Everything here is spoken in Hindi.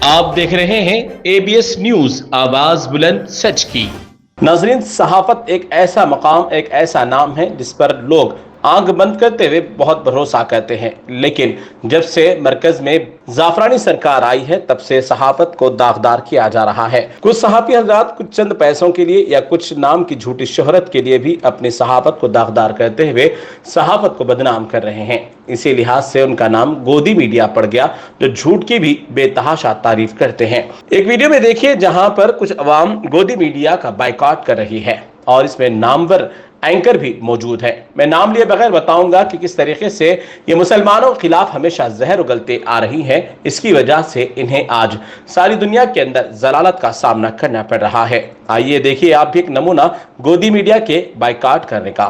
आप देख रहे हैं एबीएस न्यूज, आवाज बुलंद सच की। नाजरीन, सहाफत एक ऐसा मकाम, एक ऐसा नाम है जिस पर लोग आंख बंद करते हुए बहुत भरोसा करते हैं, लेकिन जब से मरकज में जाफरानी सरकार आई है तब से सहाफत को दागदार किया जा रहा है। कुछ सहाफी हजरात कुछ चंद पैसों के लिए या कुछ नाम की झूठी शोहरत के लिए भी अपनी सहाफत को दागदार करते हुए सहाफत को बदनाम कर रहे हैं। इसी लिहाज से उनका नाम गोदी मीडिया पड़ गया, जो झूठ की भी बेतहाशा तारीफ करते हैं। एक वीडियो में देखिए जहां पर कुछ अवाम गोदी मीडिया का बाइकआउट कर रही है और इसमें नामवर एंकर भी मौजूद है। मैं नाम लिए बगैर बताऊंगा कि किस तरीके से ये मुसलमानों के खिलाफ हमेशा जहर उगलते आ रही है। इसकी वजह से इन्हें आज सारी दुनिया के अंदर जलालत का सामना करना पड़ रहा है। आइए देखिए आप भी एक नमूना गोदी मीडिया के बाइकआउट करने का।